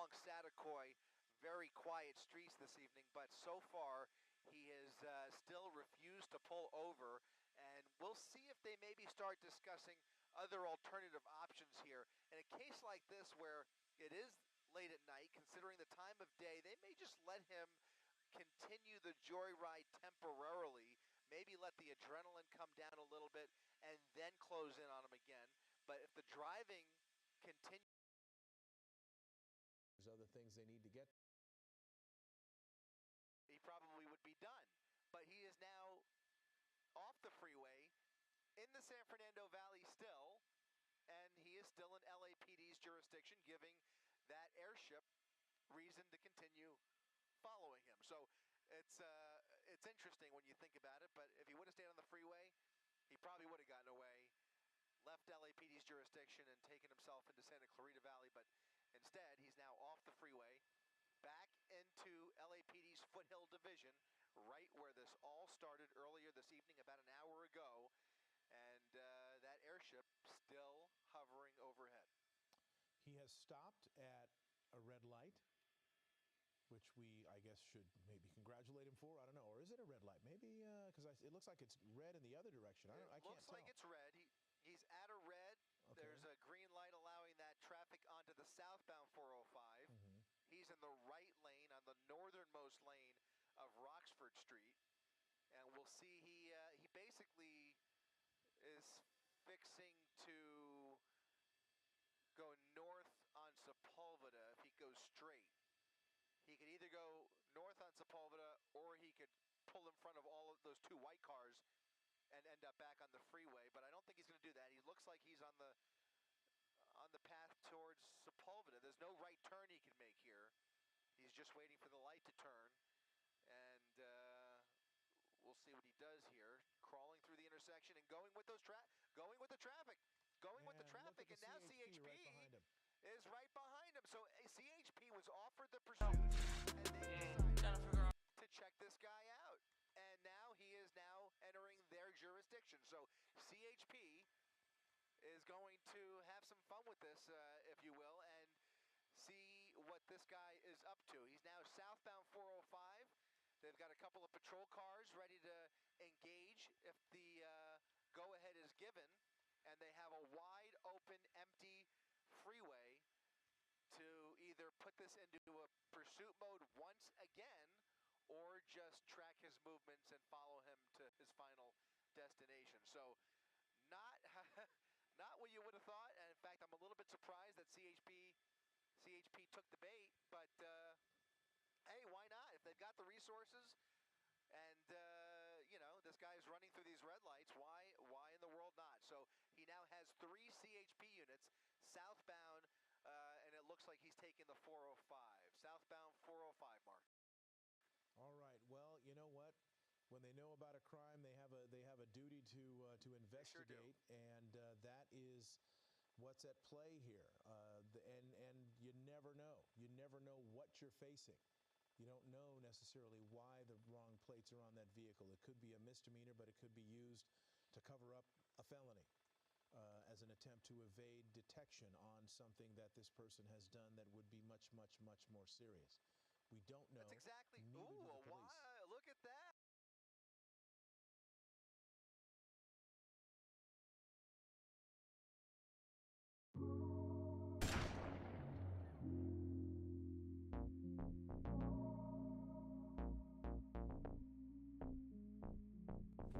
along Satakoy, very quiet streets this evening, but so far he has still refused to pull over, and we'll see if they maybe start discussing other alternative options here. In a case like this where it is late at night, considering the time of day, they may just let him continue the joyride temporarily, maybe let the adrenaline come down a little bit and then close in on him again. But if the driving continues, there's other things they need to get. he probably would be done. But he is now off the freeway in the San Fernando Valley still, and he is still in LAPD's jurisdiction, giving that airship reason to continue following him. So it's interesting when you think about it, but if he would have stayed on the freeway, he probably would have gotten away, left LAPD's jurisdiction and taken himself into Santa Clarita Valley, but instead he's now off the freeway, back into LAPD's Foothill Division, right where this all started earlier this evening, about an hour ago, and that airship still hovering overhead. He has stopped at a red light, which we, I guess, should maybe congratulate him for. I don't know. Or is it a red light? Maybe, because it looks like it's red in the other direction. I can't tell. Looks like it's red. He's at a red. Okay. There's a green light allowing that traffic onto the southbound 405. Mm-hmm. He's in the right lane, on the northernmost lane of Roxford Street. And we'll see, he basically is fixing to go north on Sepulveda if he goes straight. He could either go north on Sepulveda, or he could pull in front of all of those two white cars and end up back on the freeway. But I don't think he's going to do that. He looks like he's on the path towards Sepulveda. There's no right turn he can make here. He's just waiting for the light to turn, and we'll see what he does here. Crawling through the intersection and going with the traffic, and now CHP is right behind him. So CHP was offered the pursuit, and they decided to check this guy out. And now he is now entering their jurisdiction. So CHP is going to have some fun with this, if you will, and see what this guy is up to. He's now southbound 405. They've got a couple of patrol cars ready to engage if the go-ahead is given, and they have a wide open, empty freeway to either put this into a pursuit mode once again, or just track his movements and follow him to his final destination. So not what you would have thought, and in fact, I'm a little bit surprised that CHP took the bait, but hey, why not? If they've got the resources, and you know, this guy's running through these red lights, why in the world not? So he now has 3 CHP units southbound, and it looks like he's taking the 405. Southbound 405, Mark. All right. Well, you know what? When they know about a crime, they have a duty to investigate, sure, and that is what's at play here. And you never know. You never know what you're facing. You don't know necessarily why the wrong plates are on that vehicle. It could be a misdemeanor, but it could be used to cover up a felony as an attempt to evade detection on something that this person has done that would be much, much, much more serious. We don't know. That's exactly. Ooh, wow, look at that.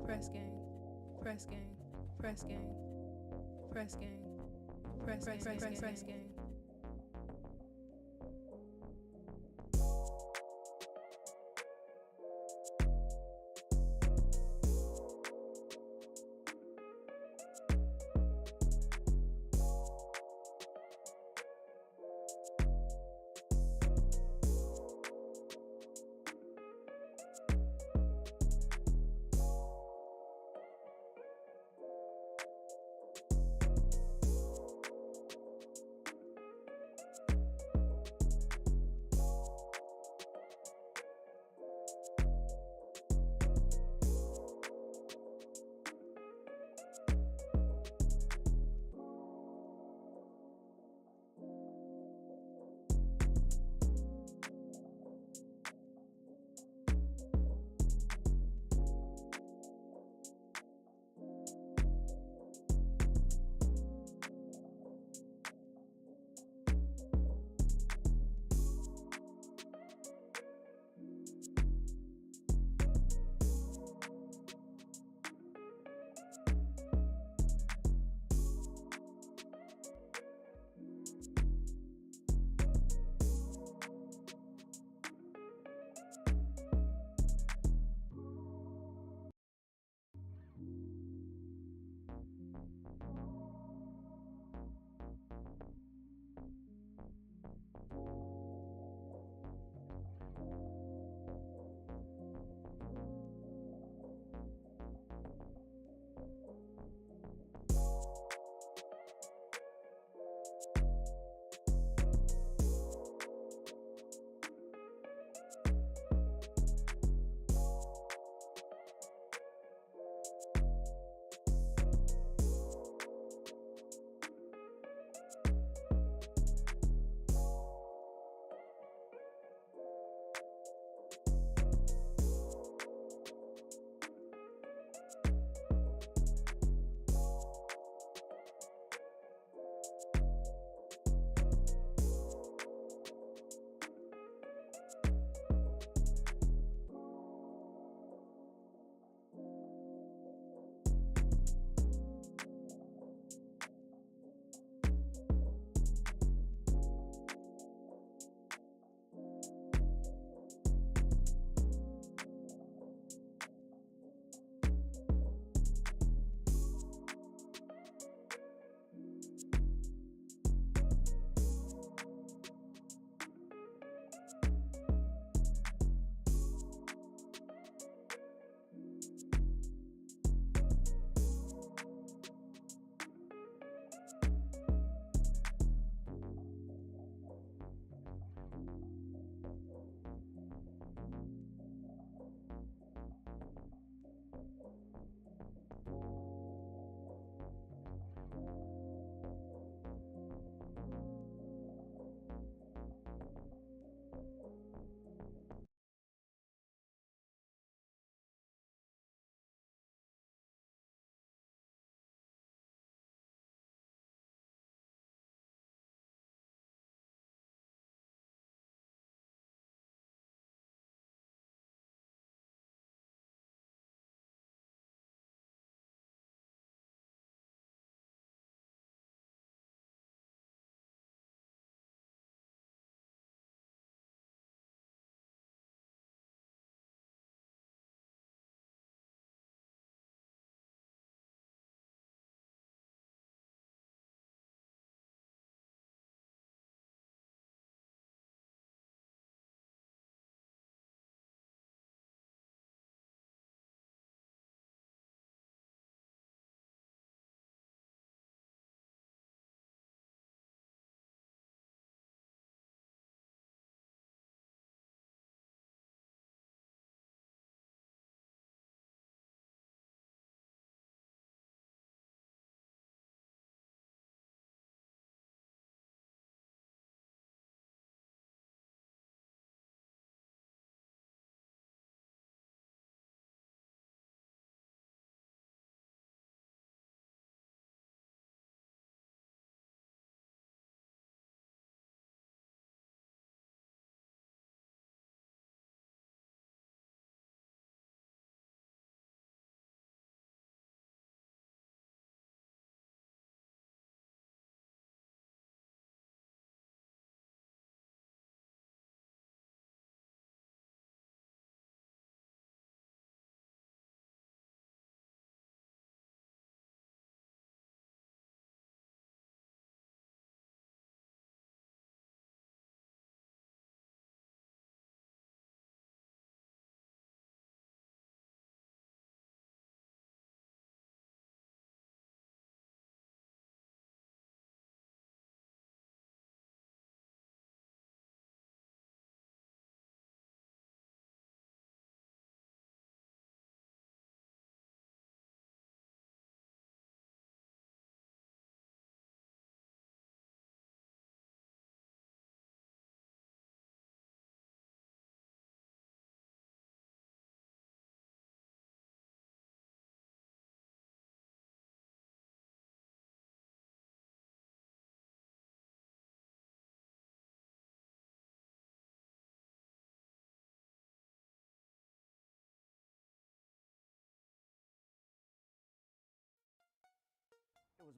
Press gang, press gang, press gang, press gang, press gang.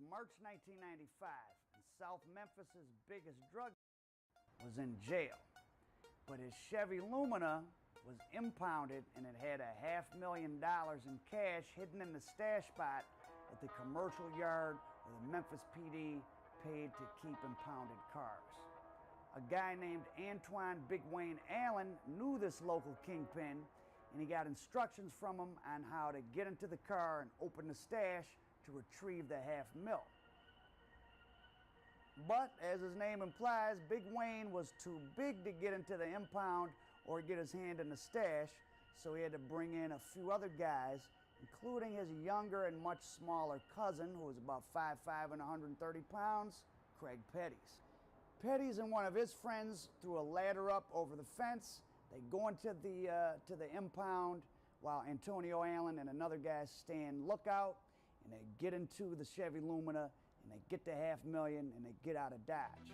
March 1995, and South Memphis's biggest drug was in jail. But his Chevy Lumina was impounded, and it had $500,000 in cash hidden in the stash spot at the commercial yard where the Memphis PD paid to keep impounded cars. A guy named Antoine Big Wayne Allen knew this local kingpin, and he got instructions from him on how to get into the car and open the stash to retrieve the $500,000. But, as his name implies, Big Wayne was too big to get into the impound or get his hand in the stash, so he had to bring in a few other guys, including his younger and much smaller cousin, who was about 5'5" and 130 pounds, Craig Petty's. Petty's and one of his friends threw a ladder up over the fence. They go into the impound while Antonio Allen and another guy stand lookout, and they get into the Chevy Lumina, and they get the $500,000, and they get out of Dodge.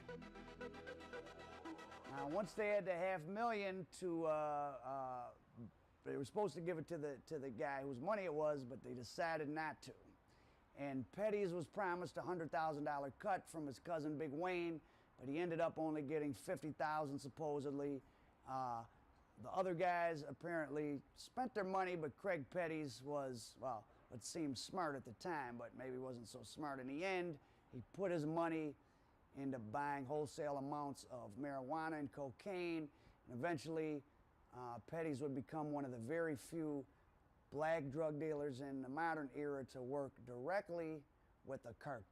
Now, once they had the $500,000 they were supposed to give it to the guy whose money it was, but they decided not to. And Petty's was promised a $100,000 cut from his cousin Big Wayne, but he ended up only getting $50,000 supposedly. The other guys apparently spent their money, but Craig Petty's was, well, it seemed smart at the time, but maybe wasn't so smart in the end. He put his money into buying wholesale amounts of marijuana and cocaine, and eventually Petty's would become one of the very few black drug dealers in the modern era to work directly with a cartel.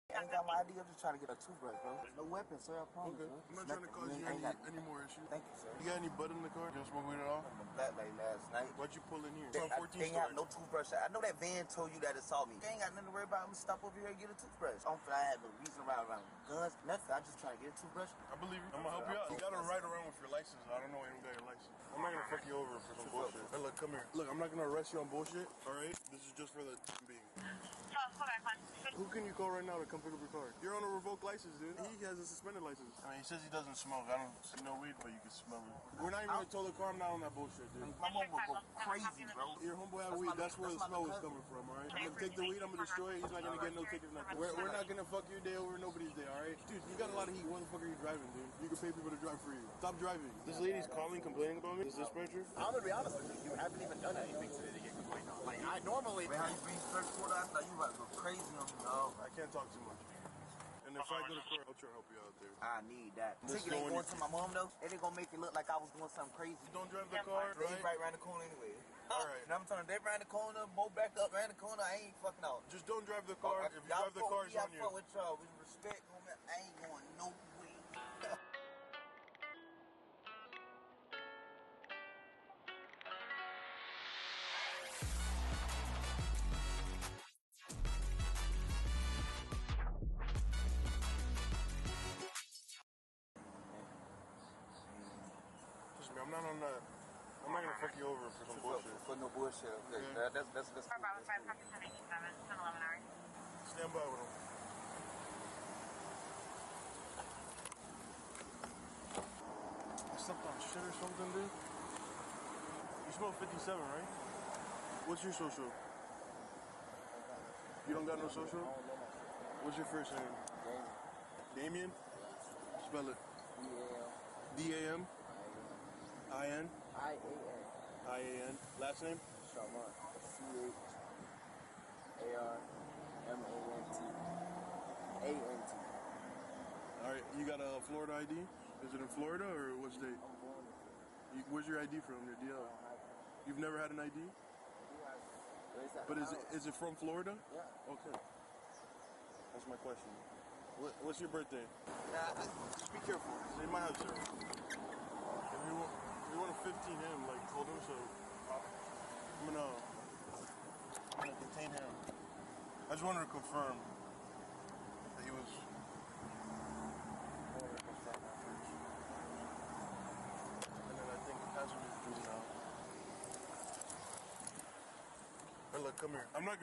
I ain't got my ID. I'm just trying to get a toothbrush, bro. No weapon, sir. I promise. Okay. Bro. I'm not trying to cause you any more issues. Thank you, sir. You got any bud in the car? You don't smoke weed at all? I'm a black lady last night. Why'd you pull in here? They, It's on 14th ain't have Street. no toothbrush. I know that van told you that it saw me. They ain't got nothing to worry about. I'm gonna stop over here and get a toothbrush. I don't feel like I have no reason around guns, nothing. I just try to get a toothbrush. I believe you. I'm gonna help you out. You gotta ride around with your license. I don't know why you don't got your license. I'm not gonna fuck you over for some bullshit. Hey, look, come here. Look, I'm not gonna arrest you on bullshit, alright? This is just for the time being. Who can you call right now to come pick up your car? You're on a revoked license, dude. He has a suspended license. I mean, he says he doesn't smoke. I don't see no weed, but you can smell it. We're not even gonna tow the car. I'm not on that bullshit, dude. My mom will go crazy, bro. Your homeboy had weed. That's where the smell was coming from, alright? I'm gonna take the weed. I'm gonna destroy it. He's not gonna get no ticket, nothing. We're not gonna fuck your day over nobody's day, alright? Dude, you got a lot of heat. What the fuck are you driving, dude? You can pay people to drive for you. Stop driving. This lady's calling, complaining about me. Is this picture? I'm gonna be honest with you. You haven't even done anything today to get complained on. Like, I normally. Man, how you being first quarter? I thought you about to go crazy on me, dog. I can't talk too much. And if I go to court, I'll try to help you out there. I need that. Let's Ticket ain't go going to my mom, though. It ain't gonna make it look like I was doing something crazy. Don't drive the car, They right? right around the corner anyway. Alright. And I'm telling them, they around the corner, both back up, around the corner. I ain't fucking out. Just don't drive the car. If you drive the car, it's on you. Y'all fuck with y'all. With respect, homie, I ain't going no way. Trust me, I'm not on that. I'm not gonna fuck you over for some bullshit. For no bullshit. Okay. Yeah. That's cool. Stand by with him. I stepped on shit or something, dude. You smell 57, right? What's your social? You don't got no social? What's your first name? Damien? Spell it. D-A-M? I-N? I-A-N. Last name? Charmant. C-H-A-R-M-A-N-T. A-N-T. Alright, you got a Florida ID? Is it in Florida or what state? I'm born in Florida. Where's your ID from, your DL? You've never had an ID? But is it from Florida? Yeah. Okay. That's my question. What's your birthday? Just be careful. Say my house, sir. If you want to 15 him, like, hold him, so I'm gonna detain him. I just wanted to confirm that he was look, come here. I'm not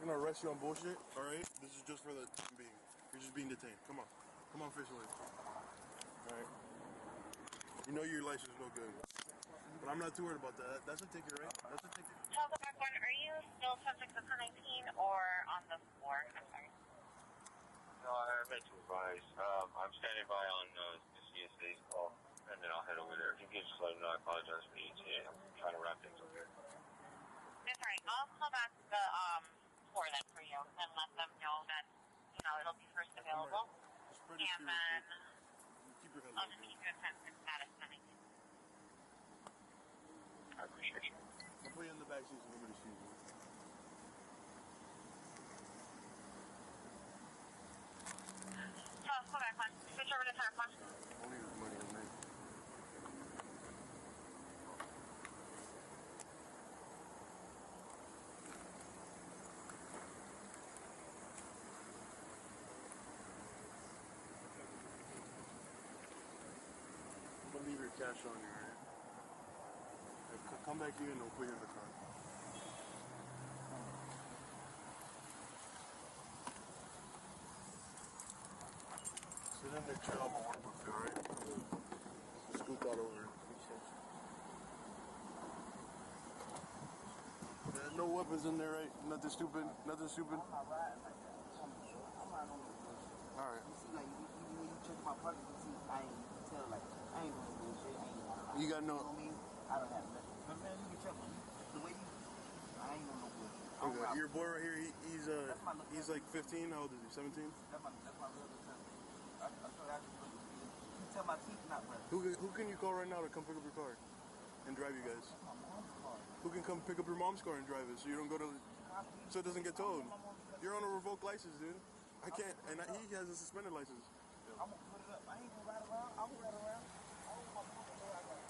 gonna arrest you on bullshit. All right. This is just for the time being. You're just being detained. Come on, officially. All right. You know your license is no good, but I'm not too worried about that. That's a ticket, right? That's a ticket. Delta Park 1, are you still subject to 19 or on the floor? I'm sorry. No, I meant to advise. I'm standing by on the CSA's call, and then I'll head over there. If you can just let them know I apologize for the ETA. I'm trying to wrap things up here. That's all right. I'll call back the floor then for you and let them know that, you know, it'll be first available. And then keep your head I'll low, just keep you in sensitive status for 19. I appreciate you. I'll put you in the back seat so nobody sees you. Go back one. Switch over to tire one. I'll leave his money in there. I'm gonna leave your cash on you, right? Come back here and we'll put you in the car. Sit in the chair, I'm gonna work with you, alright? Scoot that over. No weapons in there, right? Nothing stupid? Nothing stupid? Alright. You check my pocket, you see, I ain't tell, like, I ain't doing bullshit. You got no... You know what I mean? I don't have nothing. But man, you can check me. The way you... I ain't doing no bullshit. Okay, your boy right here, he's like 15. How old is he? 17? That's my little cousin. I told you I just look at you. You tell my teeth not brother. Who can you call right now to come pick up your car and drive you guys? That's my mom's car. Who can come pick up your mom's car and drive it so you don't go to... So it doesn't get towed? You're on a revoked license, dude. I can't... And he has a suspended license. I'm gonna put it up. I ain't gonna ride around. I'm gonna ride around. I don't want my mom to know I got it.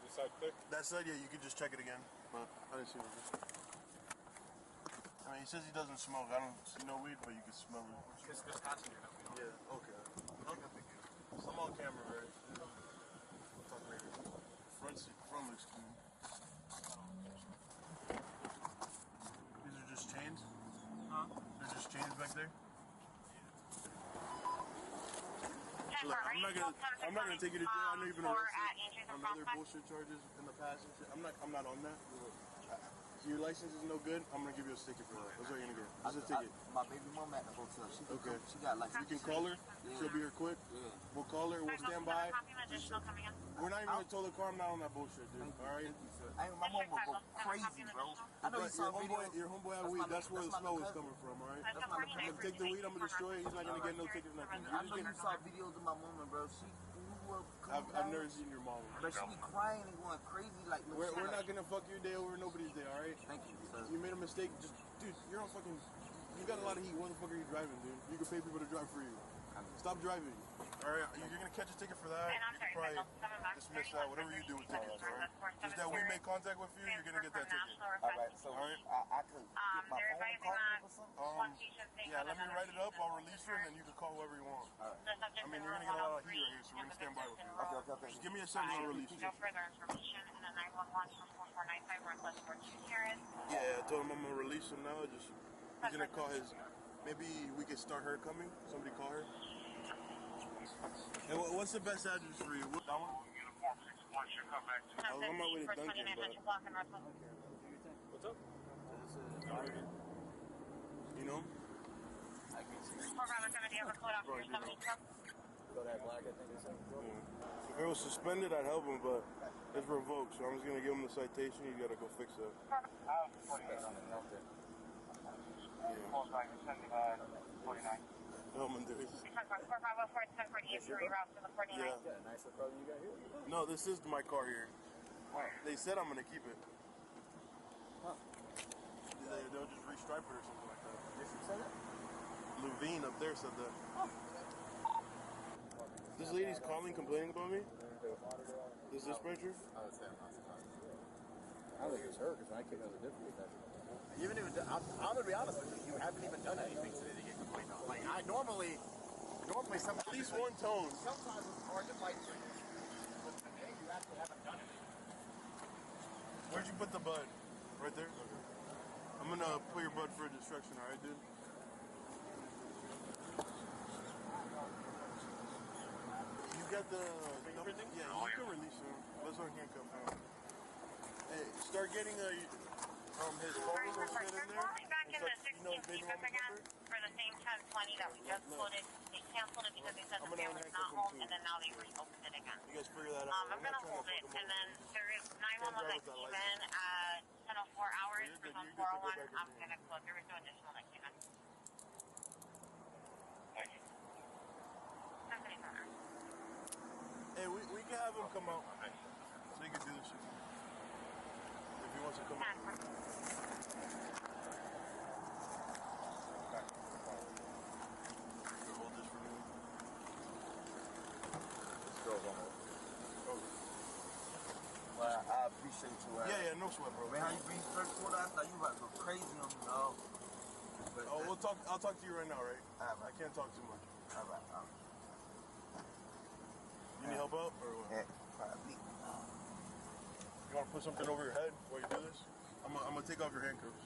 This side clear? That side, yeah, you could just check it again. But I didn't see anything. I mean, he says he doesn't smoke. I don't see no weed, but you can smell it. There's constant here. Yeah, okay. I'm on camera, right? We'll talk later. Front looks clean. These are just chains? Huh? They're just chains back there? Look, I'm not gonna take you to jail. I know you've been arrested on other bullshit charges in the past and shit. I'm not on that. Your license is no good. I'm gonna give you a ticket for that. That's what you're gonna get. This is a ticket. My baby mom at the hotel. She got like. You can call her. Yeah. She'll be here quick. Yeah. We'll call her. We'll stand by. Coming in. We're not even gonna tow the car. I'm not on that bullshit, dude. All right. My mom will go crazy, bro. I know you saw your homeboy had weed. That's where the smell is coming from. All right. I'm gonna take the weed. I'm gonna destroy it. He's not gonna get no ticket. Nothing. I know you saw videos of my mom, bro. She grew up. I've never seen your mom. But she be crying and going crazy like. We're not gonna fuck your day over nobody's day. All right. Thank you, sir. You made a mistake. Just, dude, you're on fucking. You got a lot of heat. What the fuck are you driving, dude? You can pay people to drive for you. Stop driving. All right, you're gonna catch a ticket for that. You can probably dismiss that. Whatever you do with tickets, all right? Just that we make contact with you, you're gonna get that ticket. All right, so I could get my phone call or something. Yeah, let me write it up. I'll release her, and then you can call whoever you want. I mean, you're gonna get a lot of heat right here, so we're gonna stand by with you. Okay. Just give me a second, I'll release you. No further information, and then 911 from 4495 Northwest 42 here is. Yeah, I told him I'm gonna release him now. He's gonna call his. Maybe we could start her coming. Somebody call her. And what's the best address for you? That one? Uniform 61 should come back to I was on my way to Duncan, but... What's up? You know? Program 70 over code officer 72. If it was suspended, I'd help him, but it's revoked, so I'm just gonna give him the citation. You gotta go fix that. Help him do it. Yeah. No, this is my car here. They said I'm gonna keep it. They'll just restripe it or something like that. Levine up there said that. This lady's calling, complaining about me? This dispatcher? I don't think it's her, because I came out of a different I'm gonna be honest with you, you haven't even done anything today to get complained on. Like, normally sometimes... At least one tone. Sometimes it's hard to fight things, but today you actually haven't done anything. Where'd you put the bud? Right there? Okay. I'm gonna put your bud for destruction, alright, dude? You got the everything? Yeah, you can release him. Let's unhandcuff him. Hey, start getting his phone and shit in there. Calling back in the 16 seekers again for the same 1020 that we just quoted. They canceled it because they said the family's not home, and then now they reopened it again. You guys figure that out. I'm gonna hold it, and then there is 911 that came in at 10:04 hours for zone 401. I'm gonna close. There was no additional that came in. Hey, we can have him come out so he can do this shit. If he wants to come out. Hold this for me. This girl's on it. Well, I appreciate you. Yeah, no sweat, bro. Man, how you bring first quarter? I thought you about to go crazy on me, dog. But we'll talk. I'll talk to you right now, right? Right. I can't talk too much. All right. You need help out or what? Yeah, probably. You want to put something over your head while you do this? I'm gonna take off your handcuffs.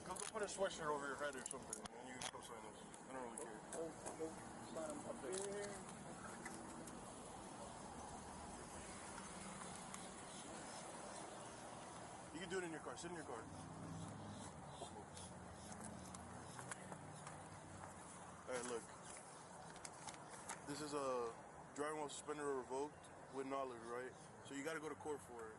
Go put a sweatshirt over your head or something, and then you can go sign this. I don't really care. You can do it in your car. Sit in your car. Alright, look. This is a driving while suspended or revoked with knowledge, right? So you gotta go to court for it.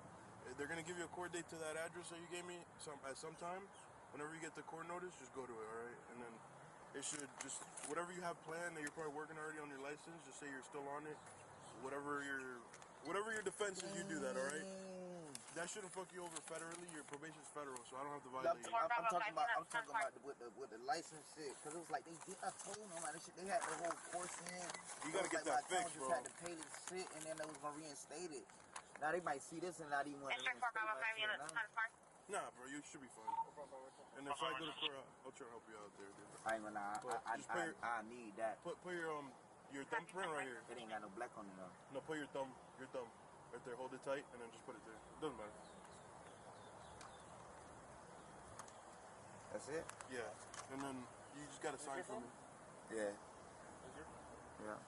They're gonna give you a court date to that address that you gave me at some time. Whenever you get the court notice, just go to it, alright? And then it should just, whatever you have planned that you're probably working already on your license, just say you're still on it. Whatever your defense is, you do that, alright? That shouldn't fuck you over federally. Your probation's federal, so I don't have to violate you. I'm talking about with the license shit, because it was like I told them about this shit. They had the whole course in. You gotta get that fixed, bro. Just had to pay this shit, and then they was gonna reinstate it. Now they might see this and not even want to reinstate it. Nah, bro, you should be fine. And if I go to court, I'll try to help you out there, dude. I ain't gonna. I need that. Put your thumbprint right here. It ain't got no black on it though. No, put your thumb right there. Hold it tight, and then just put it there. Doesn't matter. That's it? Yeah. And then you just gotta sign for me. Yeah. Yeah.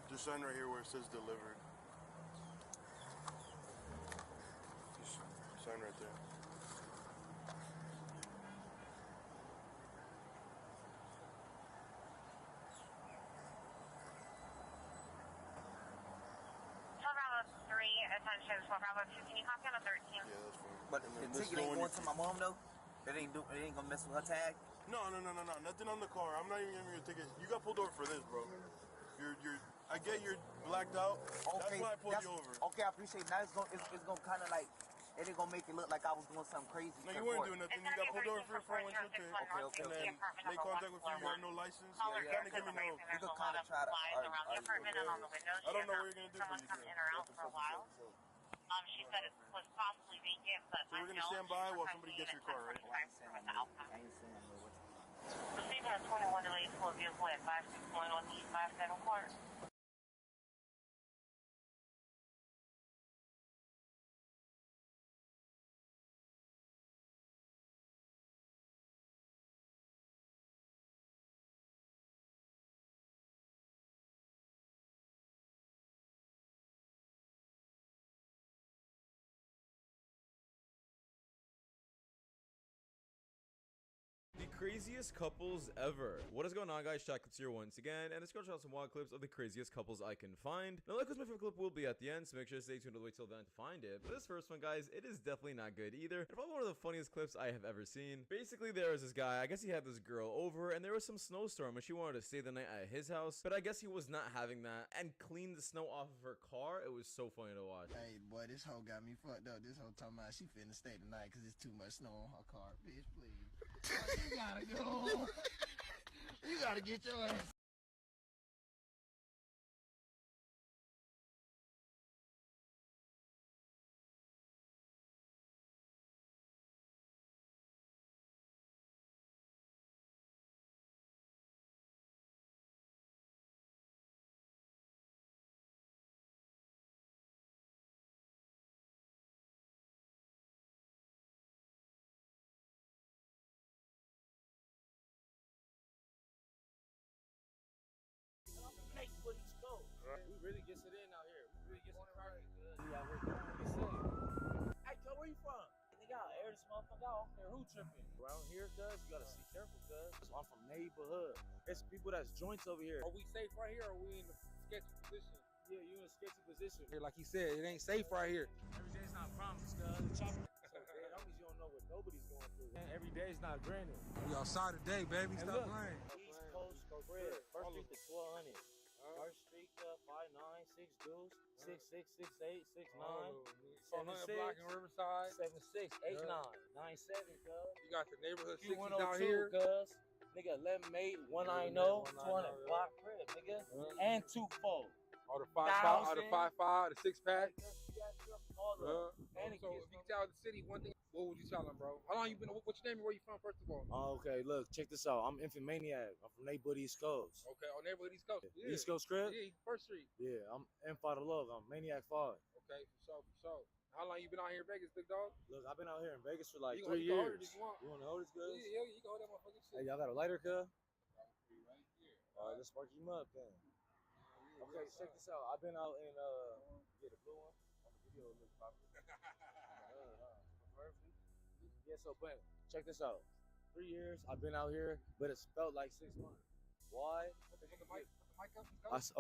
Just sign right here where it says delivered. Just sign right there. Attention, 12 Bravo 2, can you copy on a 13? Yeah, that's fine. But the ticket ain't going to my mom though? It ain't gonna mess with her tag? No. Nothing on the car. I'm not even giving you a ticket. You got pulled over for this, bro. I get you're blacked out. Okay, that's why I pulled you over. Okay, I appreciate it. Now it's gonna kind of like, it ain't gonna make it look like I was doing something crazy. No, you weren't doing nothing. You got pulled over for your phone when you okay. And then make contact with you. You have no license. You're trying to give me no. You could kind of try to. Around the apartment and on the windows. I don't know what you're gonna do for you. Come in or out for a while. She said it was possibly vacant, but so we're gonna stand by while somebody gets your car, right? Proceeding at 21 to 8 for a vehicle at 56 on the 57 court. The craziest couples ever. What is going on, guys? Shotcuts here once again, and let's go check out some wild clips of the craziest couples I can find. Now, like, my favorite clip will be at the end, so make sure to stay tuned all the way till then to find it. But this first one, guys, it is definitely not good either. It's probably one of the funniest clips I have ever seen. Basically, there was this guy, I guess he had this girl over, and there was some snowstorm, and she wanted to stay the night at his house, but I guess he was not having that, and cleaned the snow off of her car. It was so funny to watch. Hey, boy, this hoe got me fucked up. This hoe talking about she finna stay tonight because it's too much snow on her car. Bitch, please. You gotta go. You gotta get your ass. Y'all over there, who tripping? Around here, cuz, you gotta see careful, cuz. I'm from neighborhood. It's people that's joints over here. Are we safe right here, or are we in a sketchy position? Yeah, you in a sketchy position. Like he said, it ain't safe right here. Every day's not promised, cuz. So that means you don't know what nobody's going through. And every day's not granted. We outside today, baby. And Stop look, playing. East Coast Bread. First Street to 1200. First Street 596 Deuce 6668 69 76 block in Riverside. 76 89 97, cuz. You got the neighborhood 60s Q102, out here. Cuz. Nigga, 11 mate, 190, 200 block crib, nigga. And 2-4. All the 5-5, all the 5-5, the 6-pack. So if you could tell the city one thing, what would you tell them, bro? How long you been? What's your name and where you from, first of all? Okay, look, check this out. I'm Infant Maniac. I'm from neighborhood East Coast. Okay, on neighborhood East Coast. Yeah. East Coast crib? Yeah, First Street. Yeah, I'm M5 the log. I'm Maniac 5. Okay, for sure. How long you been out here in Vegas, big dog? Look, I've been out here in Vegas for like 3 You years. you want to hold this, cuz? Yeah, you can hold that motherfucking shit. Hey, y'all got a lighter, cuz? Right here. All right, let's spark him up then. Okay, check this out. I've been out in get a blue one on the video. It looks popular. Yeah, so but check this out. 3 years I've been out here, but it's felt like 6 months. Why?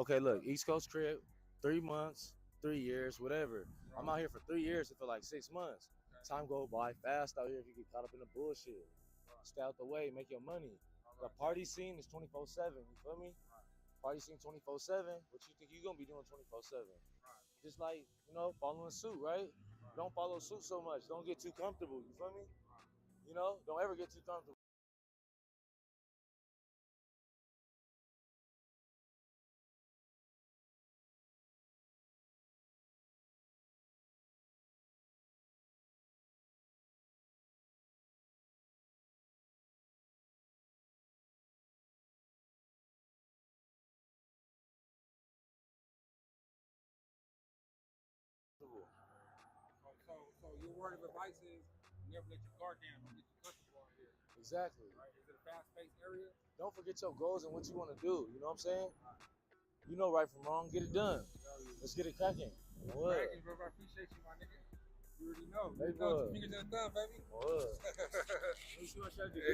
Okay, look, East Coast crib, 3 months, 3 years, whatever. I'm out here for 3 years. It feel like 6 months. Time go by fast out here if you get caught up in the bullshit. Stay out the way, make your money. The party scene is 24/7. You feel me? Party scene 24/7. What you think you gonna be doing 24/7? Just like, following suit, right? Don't follow suit so much. Don't get too comfortable. You feel me? Don't ever get too comfortable. So your word of advice is never let your guard down. Don't get too comfortable out here. Exactly. Right? Is it a fast-paced area? Don't forget your goals and what you want to do. You know what I'm saying? You know right from wrong. Get it done. Let's get it cracking. What? Thank you, bro. I appreciate you, my nigga. You already know. Hey, You know, 2 fingers in the thumb, baby. What?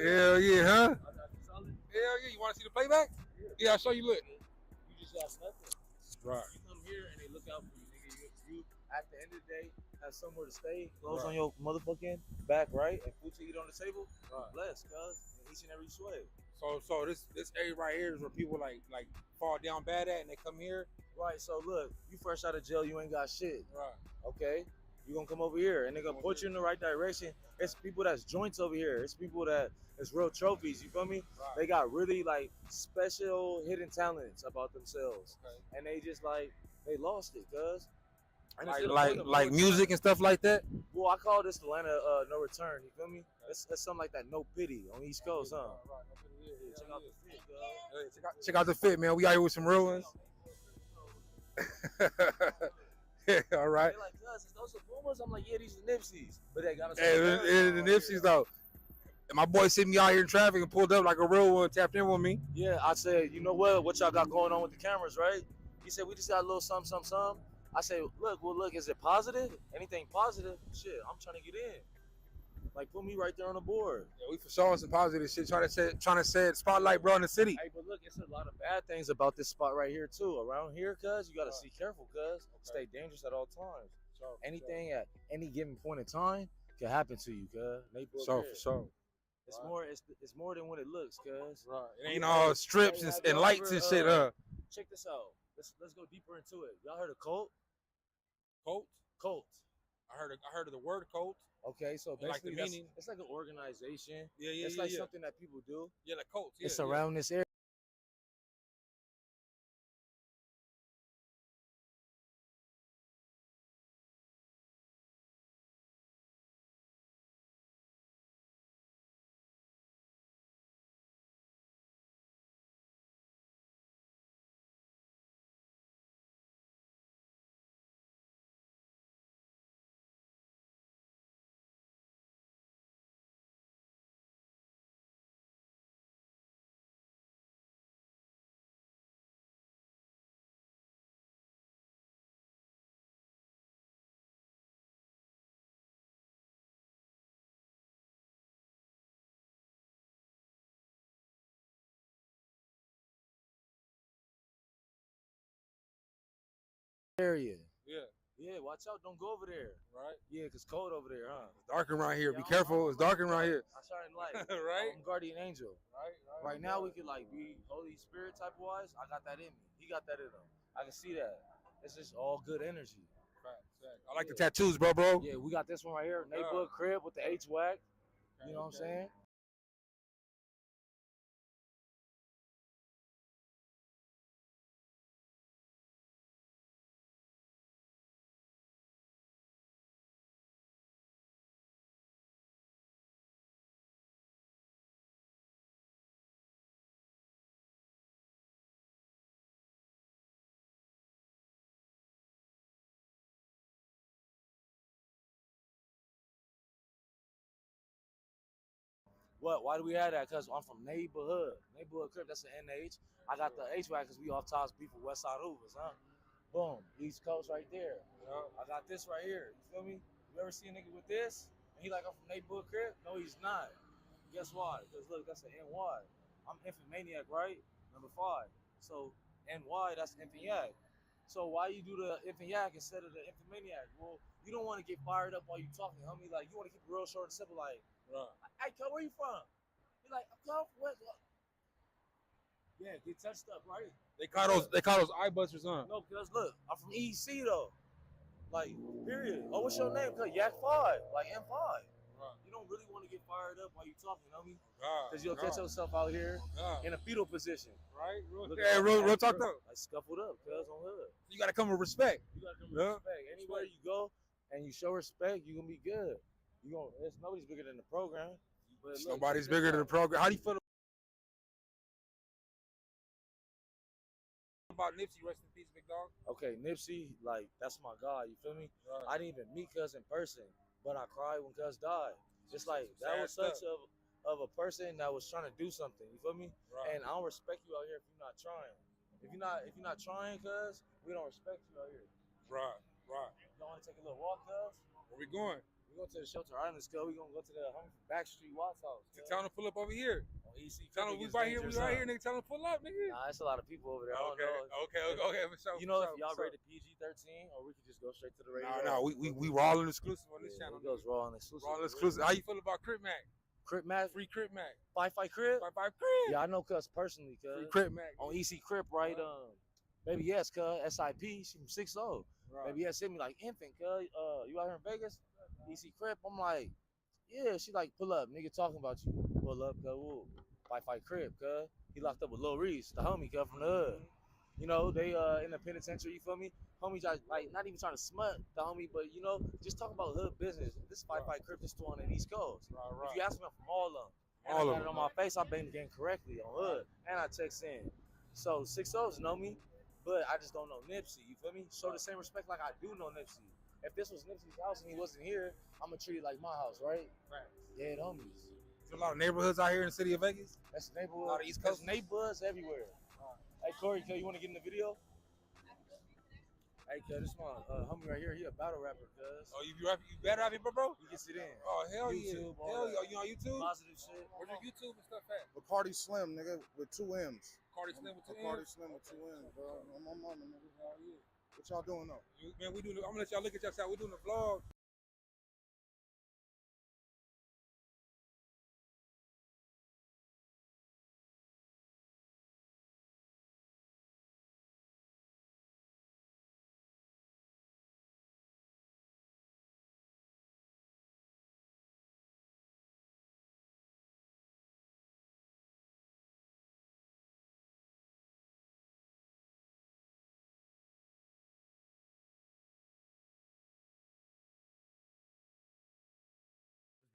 Hell yeah, huh? Hell yeah. You want to see the playback? Yeah, I'll show you. Look. You just got nothing. Right. You come here and they look out for you, nigga. You at the end of the day have somewhere to stay, clothes on your motherfucking back, right? And food to eat on the table. Right. Bless, cuz, in each and every sway. So this area right here is where people like fall down bad at and they come here. Right. So look, you fresh out of jail, you ain't got shit. Right. Okay. You gonna come over here and they gonna put you in the right direction. It's people that's joints over here. It's people that it's real trophies. You feel me? Right. They got really like special hidden talents about themselves, and they just they lost it, cuz. Like music and stuff like that. Well, I call this Atlanta no return. You feel me? It's something like that. No pity on East Coast, huh? Yeah, check out the fit, cuz. Check out the fit, man. We out here with some real ones. Yeah, all right. They're like, cuz, is those the Boomers? I'm like, yeah, these are Nipseys. But they got us. Hey, the Nipseys though. And my boy seen me out here in traffic and pulled up like a real one, tapped in with me. Yeah, I said, you know what y'all got going on with the cameras, right? He said, we just got a little something. I say, look, is it positive? Anything positive? Shit, I'm trying to get in. Like, put me right there on the board. Yeah, we for sure some positive shit, trying to set spotlight, bro, in the city. Hey, but look, it's a lot of bad things about this spot right here, too. Around here, cuz, you got to be careful, cuz. Stay dangerous at all times. Anything at any given point in time can happen to you, cuz. For sure. It's more than what it looks, cuz. Right. It ain't all strips and lights and shit, Check this out. Let's go deeper into it. Y'all heard of Colt? Colt? Colt. I heard of the word Colt. Okay, so basically like the meaning. It's like an organization. Yeah. It's like something that people do. Yeah, like Colts. Yeah, it's around this area. area. Yeah. Yeah, watch out. Don't go over there. Right. Yeah, because cold over there, huh? It's dark around here. Yeah, Be careful. It's dark around here. I shine light. Right? I'm guardian angel. Right. Right now, we could like be Holy Spirit type wise. I got that in me. He got that in him. I can see that. It's just all good energy. Fact. I like the tattoos, bro. Yeah, we got this one right here. Neighborhood crib with the H-Wack. You know what I'm saying? What? Why do we have that? Because I'm from neighborhood. Neighborhood crib, that's the NH. I got the H-Wack because we off tops beef with West Side Hoovers, huh? Boom. East Coast right there. I got this right here. You feel me? You ever see a nigga with this? And he like, I'm from neighborhood crib? No, he's not. Guess why? Because look, that's an NY. I'm Infomaniac, right? Number 5. So NY, that's Infomaniac. So why you do the Infomaniac instead of the Infomaniac? Well, you don't want to get fired up while you talking, homie. Like, you want to keep it real short and simple. Like, hey, cuz, where you from? You're like, I'm from West. Yeah, get touched up, right? They call those eye busters, huh? No, cuz look, I'm from EC though. Like, period. Oh, what's your name? Cuz Yak 5, like M5. Right. You don't really want to get fired up while you talking, homie. Because you'll catch yourself out here in a fetal position. Right? Real talk though. Like scuffled up, cuz on hood. You gotta come with respect. You gotta come with respect. Anywhere you go and you show respect, you gonna be good. There's nobody's bigger than the program. But look, nobody's bigger than the program. How do you feel about Nipsey? Rest in peace, big dog. Okay, Nipsey, like, that's my guy, you feel me? Right. I didn't even meet Cuz in person, but I cried when Cuz died. It's like, that was such of a person that was trying to do something, you feel me? Right. And I don't respect you out here if you're not trying. If you're not trying, Cuz, we don't respect you out here. Right. You want to take a little walk, Cuz? Where we going? We going to the Shelter Islands, Cuz. We gonna go to the Backstreet Watts house. Tell them to pull up over here. On EC. Tell them we right here, nigga. Tell them to pull up, nigga. Nah, it's a lot of people over there. Okay. You know, if y'all rated PG-13, or we could just go straight to the radio. No, we raw and exclusive on this channel. It goes raw and exclusive. Raw and exclusive. How you feel about Crip Mac? Crip Mac? Free Crip Mac. Fight Crip? Fight Crip. Yeah, I know Cuz personally, Cuz. Free Crip Mac. On EC Crip, right? Baby, yes, Cuz. SIP, she from 6-0. Right. Baby, yes, hit me like infant, Cuz. You out here in Vegas? EC Crip. I'm like, yeah. She like, pull up, nigga talking about you. Pull up, Cuz. Woo. Fight Crip, Cuz. He locked up with Lil Reese, the homie, Cuz, from the hood. You know, they in the penitentiary, you feel me? Homie, like, not even trying to smut the homie, but, you know, just talk about hood business. This Fight Crip just on the East Coast. Right. If you ask me, I'm from all of them. And I got it on my face, I banged the game correctly on hood. And I text in. So 6-0s know me, but I just don't know Nipsey, you feel me? Show the same respect like I do know Nipsey. If this was Nipsey's house and he wasn't here, I'm going to treat it like my house, right? Right. Dead homies. There's a lot of neighborhoods out here in the city of Vegas. That's neighborhood. A lot of East Coast. There's neighborhoods everywhere. Hey, Corey, you want to get in the video? Hey, cuz, this my homie right here. He a battle rapper, cuz. Oh, you better have it, bro? He gets it in. Oh, hell YouTube, yeah. Hell yeah. You on YouTube? Positive shit. Where's your YouTube and stuff at? Bacardi Slim, nigga, with 2 M's. Bacardi Slim with 2 M's? Bacardi Slim with 2 M's, bro. I'm on mama, nigga. What y'all doing though? Man, I'm gonna let y'all look at y'all side. We're doing a vlog.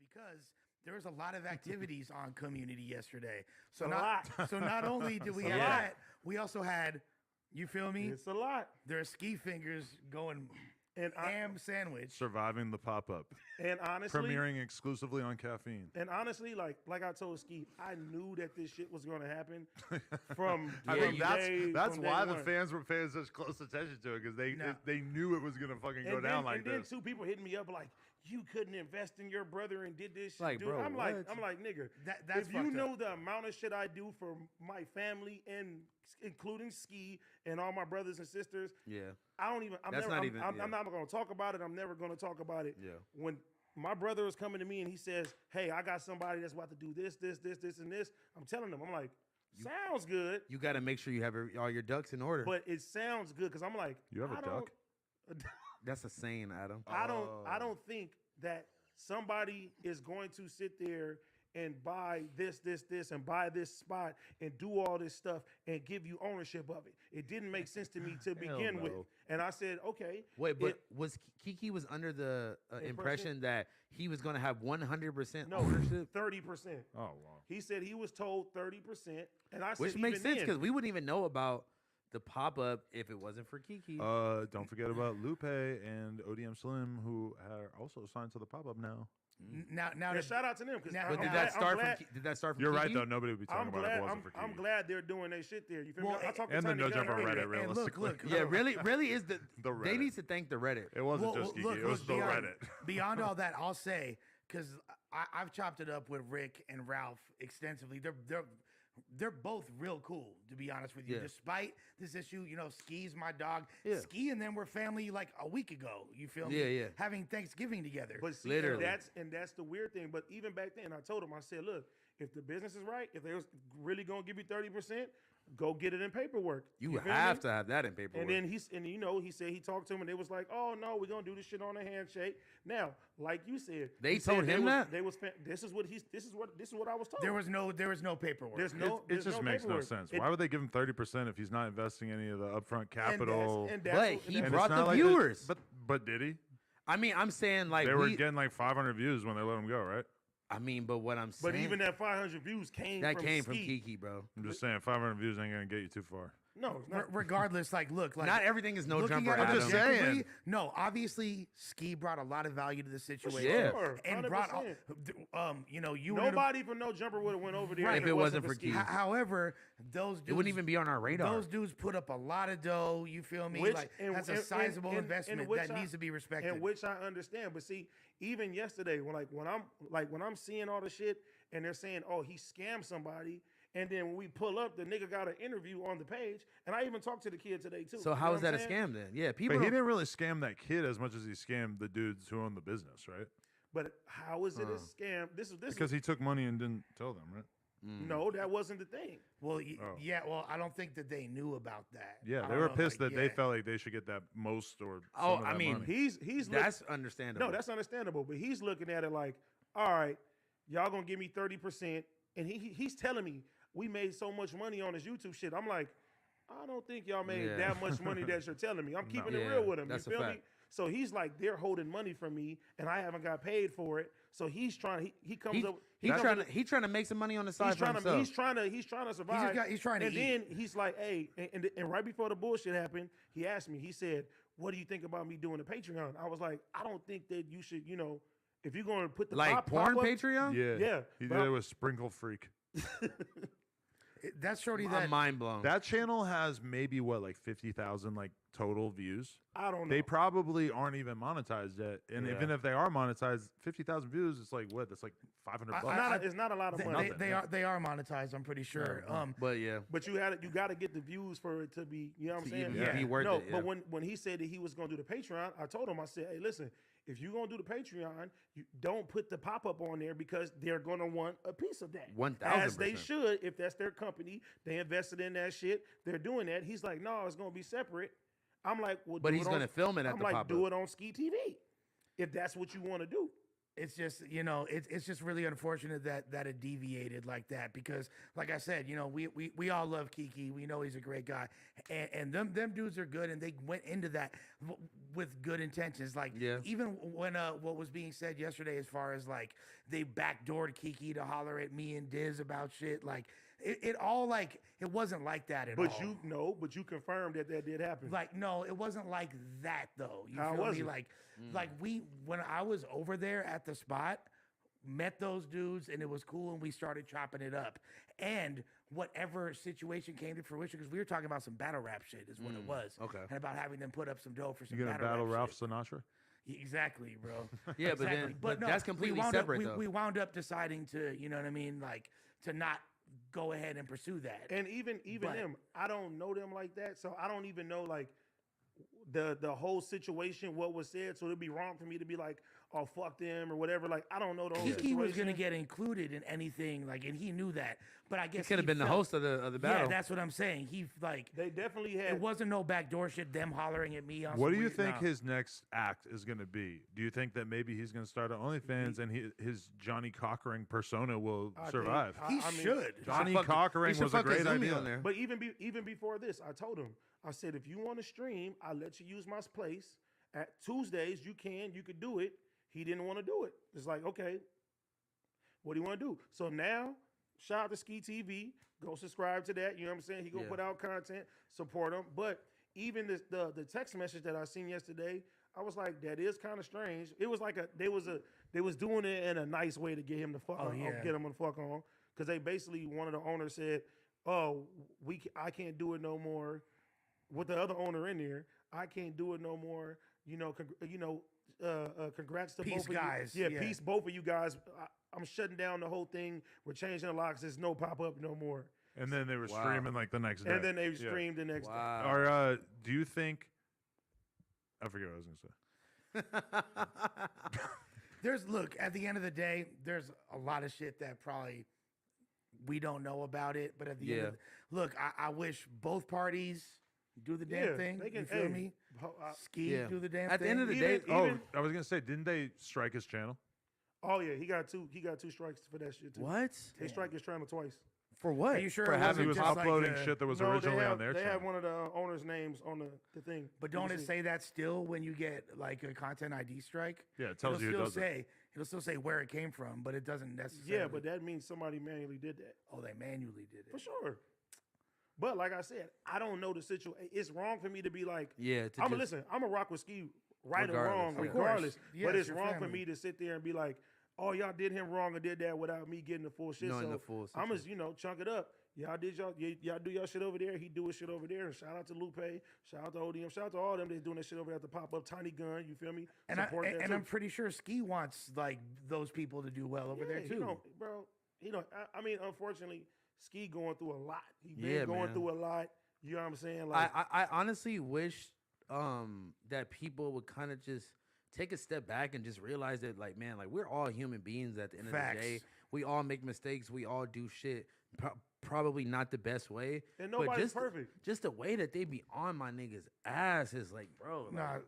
Because there was a lot of activities on Community yesterday. So not only did we have that, we also had, you feel me? It's a lot. There are ski fingers going and ham sandwich. Surviving the pop-up. And honestly, premiering exclusively on Caffeine. And honestly, like I told Skeet, I knew that this shit was going to happen from. I think that's why the fans were paying such close attention to it, because they knew it was going to fucking go down like this. And then 2 people hitting me up like, you couldn't invest in your brother and did this shit. Like, dude, bro, I'm like, nigga, that's if you know the amount of shit I do for my family and including Ski and all my brothers and sisters. Yeah. I don't even. I'm not going to talk about it. I'm never going to talk about it. Yeah. When my brother was coming to me and he says, "Hey, I got somebody that's about to do this, and this," I'm telling him, I'm like, sounds good. You got to make sure you have all your ducks in order. But it sounds good because I'm like, you have a duck. That's a saying, Adam. I don't think that somebody is going to sit there and buy this, and buy this spot and do all this stuff and give you ownership of it. It didn't make sense to me to begin with. And I said, okay. Wait, but Kiki was under the impression that he was going to have 100% ownership? 30%. Oh, wow. He said he was told 30%. And I said, which makes sense because we wouldn't even know about the pop-up if it wasn't for Kiki. Don't forget about Lupe and ODM Slim, who are also signed to the pop-up now. Now, shout out to them. But did that start from You're Kiki? right, though. Nobody would be talking about it if it wasn't for Kiki. I'm glad they're doing their shit there. You feel me? I talked to and the Tiny No Gunn Jumper earlier. Reddit, realistically. Look, yeah, really is the Reddit. They need to thank the Reddit. It wasn't just Kiki. It was the Reddit. Beyond all that, I'll say, because I've chopped it up with Rick and Ralph extensively. They're both real cool, to be honest with you. Yeah. Despite this issue, Ski's my dog. Yeah. Ski and them were family like a week ago. You feel me? Yeah, yeah. Having Thanksgiving together. But see, literally, that's the weird thing. But even back then, I told him, I said, look, if the business is right, if they was really gonna give you 30%, go get it in paperwork. You have to have that in paperwork. And then he said he talked to him and they was like, oh no, we're gonna do this shit on a handshake. Now, like you said, they told him that this is what I was told. There was no paperwork. It just makes no sense. Why would they give him 30% if he's not investing any of the upfront capital? But he brought the viewers. But did he? I mean, I'm saying like they were getting like 500 views when they let him go, right? I mean, but what I'm saying, but even that 500 views came from Kiki, bro. I'm just saying 500 views ain't gonna get you too far. No, regardless, look, not everything is no jumper. I'm just saying. No, obviously, Ski brought a lot of value to the situation. Yeah, and 100%. brought, nobody from No Jumper would have went over there right, if it wasn't for Ski. However, those dudes, it wouldn't even be on our radar. Those dudes put up a lot of dough. You feel me? That's a sizable investment that needs to be respected. And which I understand, but see, even yesterday, when I'm seeing all the shit and they're saying, oh, he scammed somebody. And then when we pull up, the nigga got an interview on the page. And I even talked to the kid today, too. So how is that a scam then? Yeah, people. But he didn't really scam that kid as much as he scammed the dudes who own the business, right? But how is it a scam? This because he took money and didn't tell them, right? No, that wasn't the thing. Well, yeah, well, I don't think that they knew about that. Yeah, they were pissed that they felt like they should get that most or some of that money. He's that's understandable. No, that's understandable. But he's looking at it like, all right, y'all gonna give me 30%, and he's telling me we made so much money on this YouTube shit. I'm like, I don't think y'all made that much money that you're telling me. I'm keeping it real with him. You feel me? So he's like, they're holding money from me, and I haven't got paid for it. So he's trying. He comes up. He's trying to make some money on the side for himself. He's trying to survive. He's trying to eat. Then he's like, hey, and right before the bullshit happened, he asked me. He said, "What do you think about me doing a Patreon?" I was like, I don't think that you should. If you're going to put the porn pop Patreon, yeah, he did it with Sprinkle Freak. That's shorty. I'm mind blown. That channel has maybe like 50,000 total views. I don't know. They probably aren't even monetized yet, and even if they are monetized, 50,000 views. It's like what? That's like $500. It's not a lot of money. They are monetized. I'm pretty sure. But yeah. But you got to get the views for it to be. You know what I'm saying? Be worth it. But when he said that he was going to do the Patreon, I told him, I said, hey, listen. If you're going to do the Patreon, you don't put the pop-up on there because they're going to want a piece of that. 1,000%. As they should, if that's their company. They invested in that shit. They're doing that. He's like, no, it's going to be separate. I'm like, well, but he's going to film it at the pop-up. I'm like, do it on Ski TV if that's what you want to do. It's just, it's just really unfortunate that it deviated like that because, like I said, we all love Kiki. We know he's a great guy, and them dudes are good, and they went into that with good intentions. Like, even when what was being said yesterday, as far as like they backdoored Kiki to holler at me and Diz about shit, like it all like it wasn't like that at all. But you confirmed that did happen. Like, no, it wasn't like that though. You How feel was me? it? Like when I was over there at the spot, met those dudes, and it was cool, and we started chopping it up. And whatever situation came to fruition, because we were talking about some battle rap shit, is what it was. Okay. And about having them put up some dough for some You gonna battle Ralph Sinatra? Exactly, bro. Yeah, exactly. but no, that's completely separate, though. We wound up deciding to, you know what I mean, like to not go ahead and pursue that. And even them, I don't know them like that, so I don't even know like the whole situation, what was said. So it'd be wrong for me to be like, oh, fuck them or whatever. Like, I don't know the whole situation. He was gonna get included in anything, like, and he knew that. But I guess he could have been the host of the battle. Yeah, that's what I'm saying. He like they definitely had. It wasn't no backdoor shit. Them hollering at me. On What do you think his next act is going to be? Do you think that maybe he's going to start an OnlyFans and his Johnny Cockering persona will survive? He should. Johnny Cockering was a great idea. But even before this, I told him, I said, if you want to stream, I'll let you use my place. At Tuesdays, you could do it. He didn't want to do it. It's like, okay, what do you want to do? So now, shout out to Ski TV. Go subscribe to that. You know what I'm saying? He gonna put out content, support him. But even the text message that I seen yesterday, I was like, that is kind of strange. It was like they was doing it in a nice way to get him to fuck get him to fuck on. Because they basically, one of the owners said, oh, I can't do it no more. With the other owner in there, I can't do it no more. Congrats to peace both guys. of you. Yeah, peace, both of you guys. I'm shutting down the whole thing. We're changing the locks. There's no pop up no more. And then they were streaming like the next day. And then they streamed the next day. Or do you think? I forget what I was gonna say. Look, at the end of the day, there's a lot of shit that probably we don't know about it. But at the end, look, I wish both parties do the damn thing. You feel me? Ski do the damn thing. At the end of the day, I was gonna say, didn't they strike his channel? Oh yeah, he got two strikes for that shit too. What? They strike his channel twice. For what? Are you sure? For having he was uploading shit that was originally on their channel. They channel. have one of the owners' names on the thing. But don't it say that still when you get like a content ID strike? Yeah, it tells you it'll still say where it came from, but it doesn't necessarily. Yeah, but that means somebody manually did that. Oh, they manually did it. For sure. But like I said, I don't know the situation. It's wrong for me to be like, I'm gonna rock with Ski right or wrong, regardless. But it's wrong for me to sit there and be like, oh, y'all did him wrong or did that without me getting the full shit. Knowing so the full I'm just, chunk it up. Y'all do y'all shit over there. He do his shit over there. And shout out to Lupe. Shout out to ODM. Shout out to all them that's doing that shit over there at the pop up Tiny Gun. You feel me? And I'm pretty sure Ski wants like those people to do well over there too. I mean, unfortunately, Ski going through a lot. He been going through a lot. You know what I'm saying? Like, I honestly wish that people would kind of just take a step back and just realize that, like, man, like, we're all human beings at the end of the day. We all make mistakes. We all do shit. Probably not the best way. And nobody's perfect. Just the way that they be on my nigga's ass is like, bro, nah,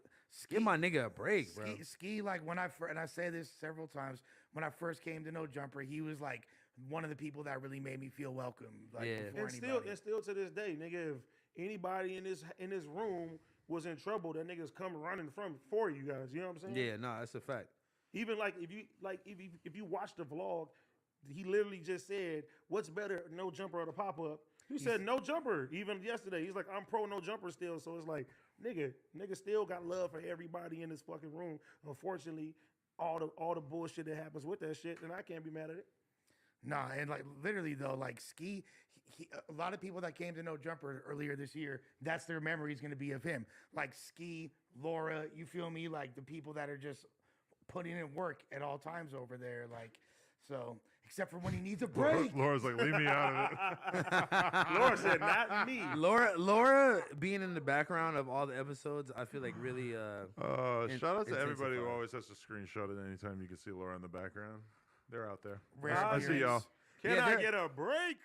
give my nigga a break, bro. Ski, like, when and I say this several times, when I first came to No Jumper, he was like one of the people that really made me feel welcome. Like, and still to this day, nigga, if anybody in this room was in trouble, that niggas come running for you guys. You know what I'm saying? Yeah, no, that's a fact. Even like if you watch the vlog, he literally just said, "What's better, No Jumper or the pop up?" He said No Jumper. Even yesterday, he's like, "I'm pro No Jumper still." So it's like, nigga still got love for everybody in this fucking room. Unfortunately, all the bullshit that happens with that shit, and I can't be mad at it. Nah, and like literally though, like Ski, a lot of people that came to No Jumper earlier this year, that's their memories going to be of him. Like Ski, Laura, you feel me? Like the people that are just putting in work at all times over there. Like, so except for when he needs a break. Laura's like, leave me out of it. Laura said, not me. Laura being in the background of all the episodes, I feel like really. Shout out to everybody who always has to screenshot it anytime you can see Laura in the background. They're out there. I see y'all. Can I get a break?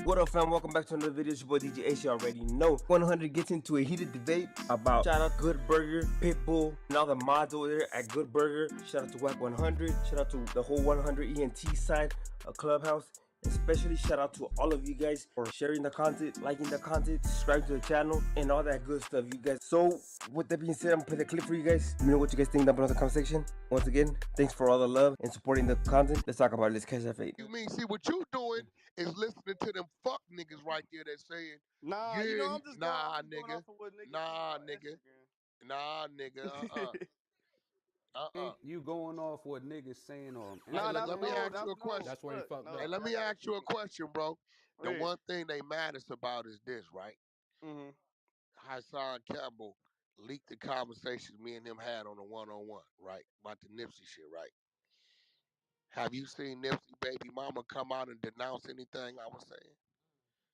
What up, fam? Welcome back to another video. It's your boy DJ Ace. You already know. 100 gets into a heated debate about shout out Good Burger, Pitbull, and all the mods over there at Good Burger. Shout out to Whack 100. Shout out to the whole 100 ENT side of Clubhouse. Especially shout out to all of you guys for sharing the content, liking the content, subscribing to the channel, and all that good stuff, you guys. So, with that being said, I'm gonna play the clip for you guys. Let me know what you guys think down below in the comment section. Once again, thanks for all the love and supporting the content. Let's talk about it. Let's catch that fate. You mean, see, what you doing is listening to them fuck niggas right there that saying, Nah, you know, yeah, I'm just nah, going nigga, off of what niggas nah, see nigga, on nah, nigga, You going off what niggas saying on Hey, Nah, look, Instagram? that's let me no, ask you a question. That's where he look, fucked no. Hey, up. let me ask you a question, bro. The Yeah. one thing they maddest about is this, right? Mm-hmm. Hassan Campbell leaked the conversations me and him had on the one-on-one, right? About the Nipsey shit, right? Have you seen Nipsey baby mama come out and denounce anything I was saying?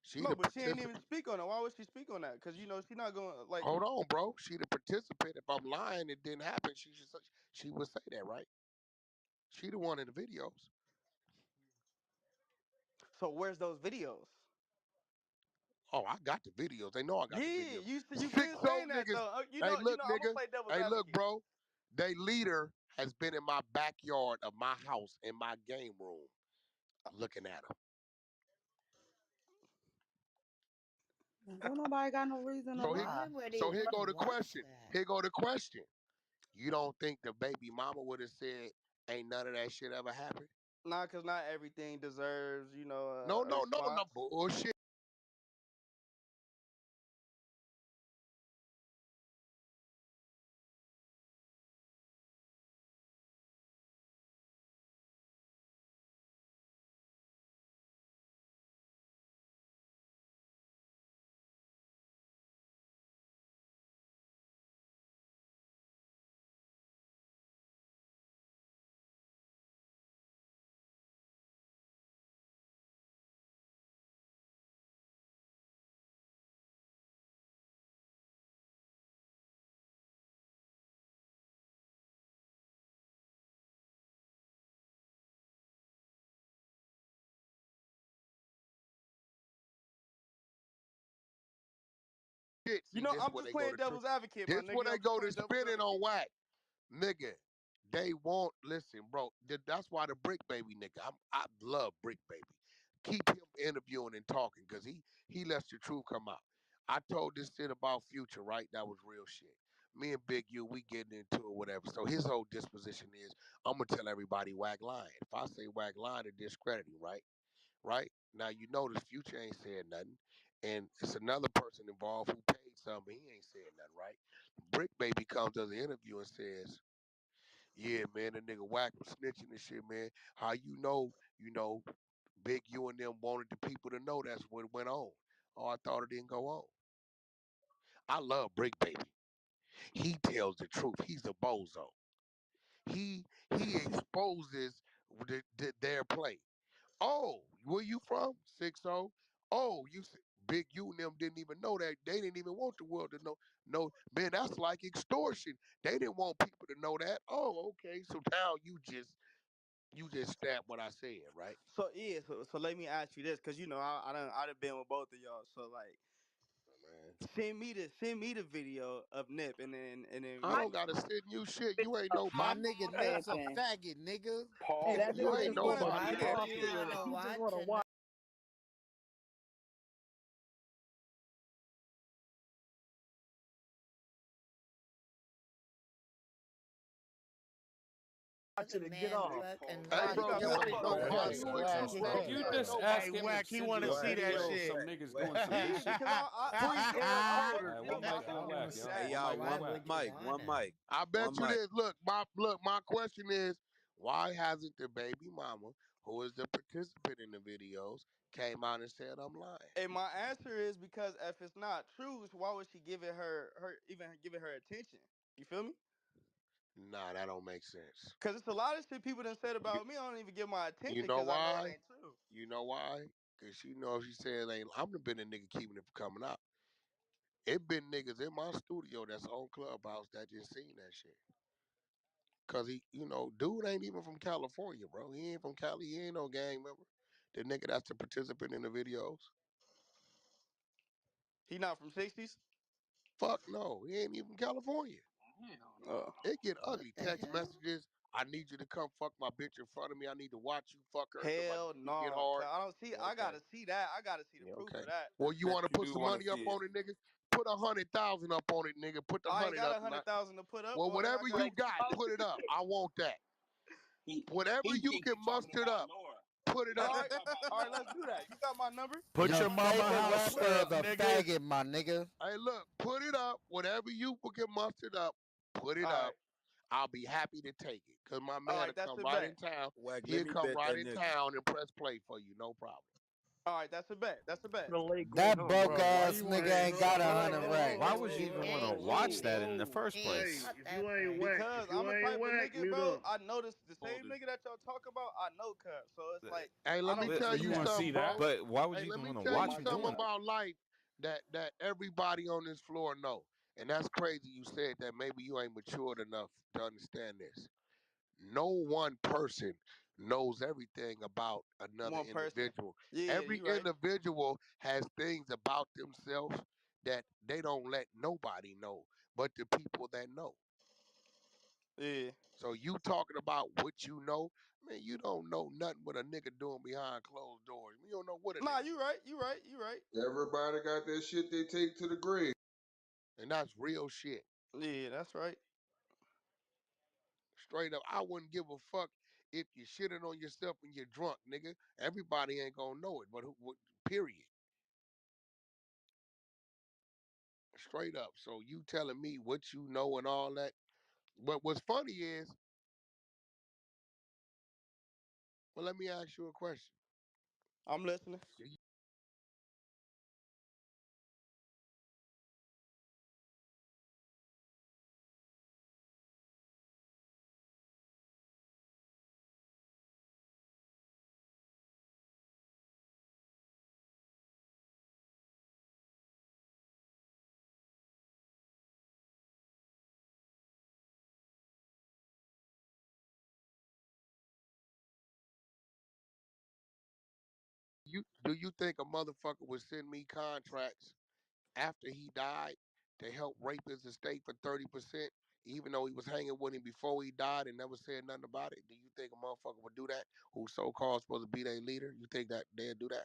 She No, the but she ain't even participant. speak on it. Why would she speak on that? Because, you know, she not going to, like, Hold on, bro. She the participant. If I'm lying, it didn't happen. She would say that, right? She the one in the videos. so where's those videos? Oh, I got the videos. They know I got the Yeah, videos. you've Six been old saying that, niggas. though. Hey, look, I'm going to nigga. play devil's Hey, look, advocate. bro. They leader has been in my backyard of my house in my game room looking at him. Don't nobody got no reason to So, lie. here go the question. Here go the question. You don't think the baby mama would have said, ain't none of that shit ever happened? Nah, because not everything deserves, you know, No, a no, no, response. no. Bullshit. Shit. You See, know, this I'm where just they go playing to devil's advocate, my this nigga. where they I'm just go to playing devil's spinning on advocate. whack. Nigga, they won't listen, bro. That's why the Brick Baby nigga, I love Brick Baby. Keep him interviewing and talking, cause he lets the truth come out. I told this shit about Future, right? That was real shit. Me and Big U, we getting into it, whatever. So his whole disposition is, I'm gonna tell everybody whack lying. If I say whack lying, it discredit him, right? Right? Now you notice Future ain't said nothing. And it's another person involved who paid something, he ain't said nothing, right? Brick Baby comes to the interview and says, yeah, man, the nigga whack was snitching and shit, man. How you know, Big U and them wanted the people to know that's what went on. Oh, I thought it didn't go on. I love Brick Baby. He tells the truth. He's a bozo. He exposes their play. Oh, where you from? 6-0. Oh, Big U and them didn't even know that. They didn't even want the world to know. No, man, that's like extortion. They didn't want people to know that. Oh, okay. So now you just stamp what I said, right? So, yeah, so let me ask you this, because, you know, I done been with both of y'all. So, like, send me the video of Nip, and then I don't gotta send you shit. You ain't no My pop. nigga Nip's a faggot, nigga. Hey, that's You what ain't you want to nobody. hear. To get off. Hey, bro, you ain't no That's Hollywood ass. you, bro. Did you You ain't just no ask Hollywood. him Wack, to he send want you to a see that video of shit. some niggas doing some Yeah, bitch shit? because I work Alright, with one mic on Whack, yo. Hey, One y'all, mic on Whack. one mic. I bet One you mic. this. My question is, why hasn't the baby mama, who is the participant in the videos, came out and said I'm lying? And my answer is because if it's not true, so why would she give it even giving her attention? You feel me? Nah, that don't make sense. Because it's a lot of shit people done said You, about me. I don't even give my you attention know because I know it why? ain't true. You know why? Cause she knows she said ain't. I'm the been a nigga keeping it from coming out. It been niggas in my studio that's on Clubhouse that just seen that shit. Cause he, dude ain't even from California, bro. He ain't from Cali. He ain't no gang member. The nigga that's the participant in the videos. He not from 60s? Fuck no, he ain't even California. It get ugly. Text messages. I need you to come fuck my bitch in front of me. I need to watch you fuck her until my Hell dick no. get hard. I don't see. Yeah, I gotta see that. I gotta see the Yeah, proof okay. of that. Well, you want to You put do some wanna money up see on it, nigga? Put 100,000 up on it, nigga. Put the I ain't 100 got up. 100,000 to put up. Well, Well, then I whatever got. you got, put it up. I want that. Whatever you can muster up, put it All up. right, all right. Let's do that. You got my number. Put your mama house Rapper is up, a nigga. faggot, my nigga. Hey, look, put it up. Whatever you can muster up, put it All up. right. I'll be happy to take it. Because my All man right, will that's come a right in bet. town. Wack, let He'll me come bet right that in nigga. town and press play for you. No problem. All right, that's a bet. That's a bet. That broke Bro, why ass you want nigga ain't got hold on, 100 hold on, racks. hold Why on, would you hold even on, want to hold on, watch that in the hold on. first place? Hey, if you ain't whack, Because if you I'm a ain't type of whack, nigga, mute bro. up. I noticed the same nigga that y'all talk about. I know, cuz. So it's like Hey, I let me don't tell see you You want that. to see something, that? bro. But why would Hey, you let even me want to tell you watch him something doing it? about life that everybody on this floor know. And that's crazy you said that. Maybe you ain't matured enough to understand this. No one person knows everything about another One person. individual. Yeah, Every you right. individual has things about themselves that they don't let nobody know but the people that know. Yeah. So you talking about what you know, man, you don't know nothing what a nigga doing behind closed doors. You don't know what a Nah, nigga you right. You right. You right. Everybody got that shit they take to the grave. and that's real shit. Yeah, that's right. Straight up, I wouldn't give a fuck if you shitting on yourself and you're drunk, nigga. Everybody ain't gonna know it, but period. Straight up. So you telling me what you know and all that. But what's funny is, well, let me ask you a question. I'm listening. Do you think a motherfucker would send me contracts after he died to help rape his estate for 30%, even though he was hanging with him before he died and never said nothing about it? Do you think a motherfucker would do that who's so called supposed to be their leader? You think that they'd do that?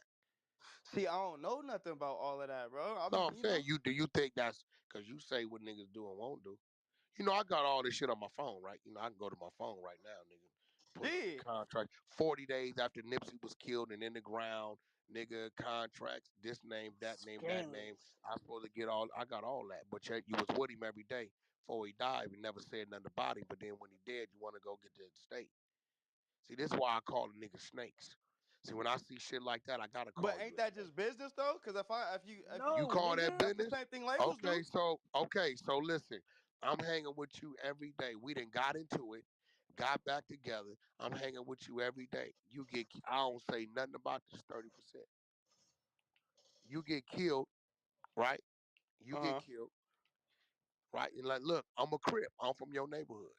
See, I don't know nothing about all of that, bro. No, I'm saying do you think that's because you say what niggas do and won't do? You know, I got all this shit on my phone, right? You know, I can go to my phone right now, nigga. Pull up the contract. 40 days after Nipsey was killed and in the ground, nigga, contracts, this name, that name, that name. I'm supposed to get all, I got all that. But yet you was with him every day before he died. We never said nothing about him. But then when he dead, you want to go get the estate. See, this is why I call the niggas snakes. See, when I see shit like that, I gotta But call you ain't a that snake. just business though? Because You call that that's the business? same thing labels do. Okay, so listen, I'm hanging with you every day. We done got into it, got back together. I'm hanging with you every day. I don't say nothing about this 30%. You get killed, right? You get killed, right? And like, look, I'm a Crip. I'm from your neighborhood.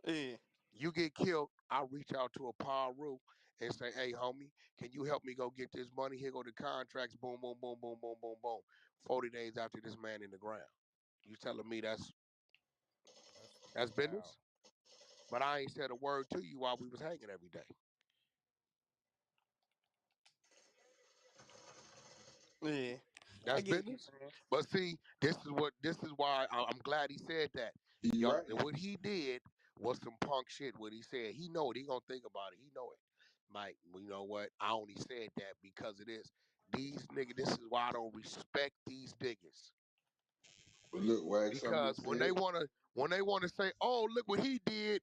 Yeah. You get killed, I reach out to a Paru and say, hey, homie, can you help me go get this money? Here go the contracts. Boom, boom, boom, boom, boom, boom, boom. 40 days after this man in the ground. You telling me that's business? But I ain't said a word to you while we was hanging every day. Yeah. I That's get what you're business. saying. But see, this is why I'm glad he said that. You right. What he did was some punk shit. What he said, he know it. He gonna think about it. He know it. Mike, you know what? I only said that because of this. These niggas. This is why I don't respect these niggas. But look, Wax, something you Because said. when they wanna say, oh look what he did,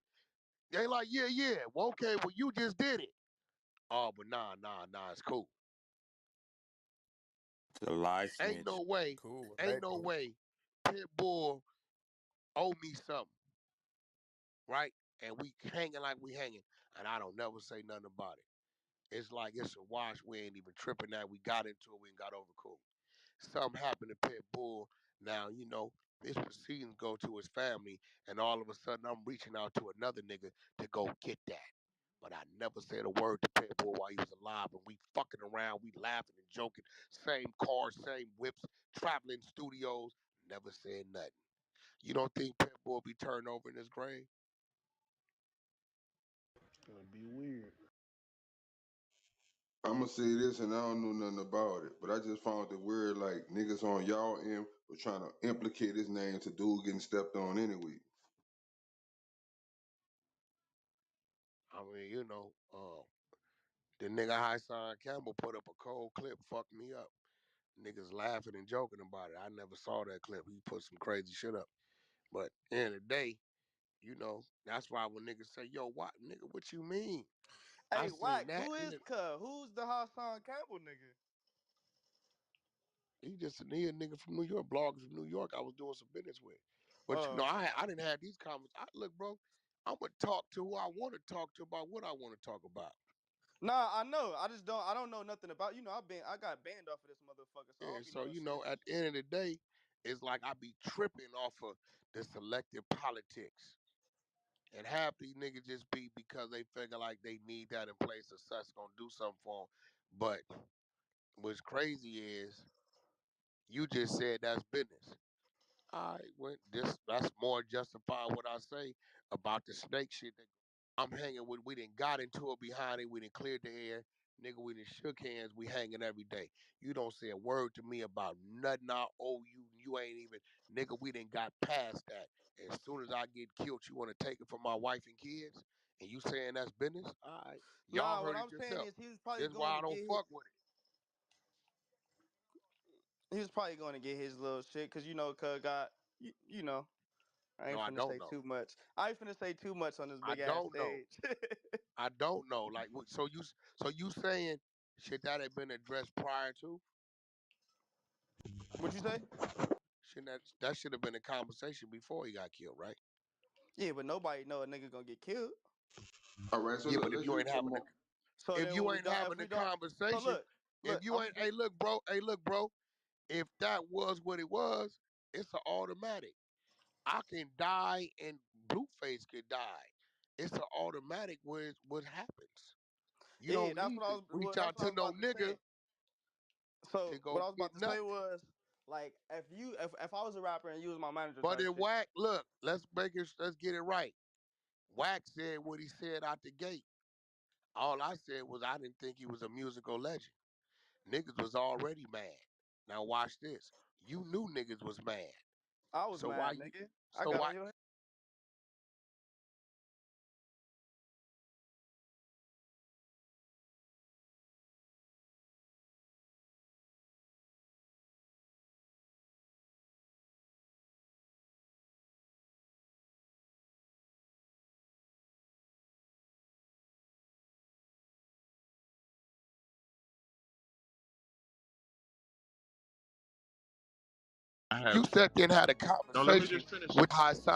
they like yeah. Well, okay, well you just did it. Oh, but nah, it's cool. The lie Ain't snitch. no way, Cool. ain't no way Pitbull owe me something, right? And we hanging like we hanging, and I don't never say nothing about it. It's like it's a wash. We ain't even tripping that. We got into it. We ain't got over cool. Something happened to Pitbull. Now, you know, his proceedings go to his family, and all of a sudden I'm reaching out to another nigga to go get that. But I never said a word to Pitbull while he was alive. And we fucking around, we laughing and joking. Same cars, same whips, traveling studios. Never said nothing. You don't think Pitbull be turned over in his grave? It's gonna be weird. I'm gonna say this, and I don't know nothing about it, but I just found it weird. Like niggas on y'all end were trying to implicate his name to dude getting stepped on anyway. I mean, the nigga Hassan Campbell put up a cold clip, fucked me up. Niggas laughing and joking about it. I never saw that clip. He put some crazy shit up. But end of the day, that's why when niggas say, yo, what, nigga, what you mean? I Hey, seen Wack, that. who is Cuz? Who's the Hassan Campbell nigga? He a nigga from New York, blogger from New York I was doing some business with. But, I didn't have these comments. Look, bro, I'm going to talk to who I want to talk to about what I want to talk about. Nah, I know. I don't know nothing about. I got banned off of this motherfucker. So I Yeah, don't be so, knowing shit. at the end of the day, it's like I be tripping off of the selective politics. And half these niggas just be because they figure like they need that in place or such gonna do something for them. But what's crazy is you just said that's business. All right, that's more justified what I say about the snake shit that I'm hanging with. We done got into it behind it. We done cleared the air. Nigga, we done shook hands. We hanging every day. You don't say a word to me about nothing I owe you. You ain't even, nigga, we done got past that. As soon as I get killed, you want to take it from my wife and kids? And you saying that's business? All right. Y'all Nah, what heard it I'm saying yourself. is he was probably This is why going I to don't get fuck with his little shit because Cuz got you know. I it. No, ain't I finna don't say know. too much. I ain't finna say too much on this I big ass don't know. stage. I don't know. Like, so you saying should that have been addressed prior to? What'd you say? Shouldn't that should have been a conversation before he got killed, right? Yeah, but nobody know a nigga gonna get killed. All right, so Yeah, look, but if let's you use ain't some having more. So if then when you we ain't don't, having if we the don't, so conversation, look, if you I'm ain't, finna. hey, look, bro, if that was what it was, it's an automatic. I can die and Blueface could die. It's an automatic what happens. You Yeah, don't that's need what I to was. reach Well, that's out what I to was no about to nigga say. So to what go I was get about to say nothing. was like if I was a rapper and you was my manager But type in shit. Wack, look, let's get it right. Wack said what he said out the gate. All I said was I didn't think he was a musical legend. Niggas was already mad. Now watch this. You knew niggas was mad. I was So why mad, you nigga. I so got why on your head. you sat there and had a Now let me conversation just finish. with Hassan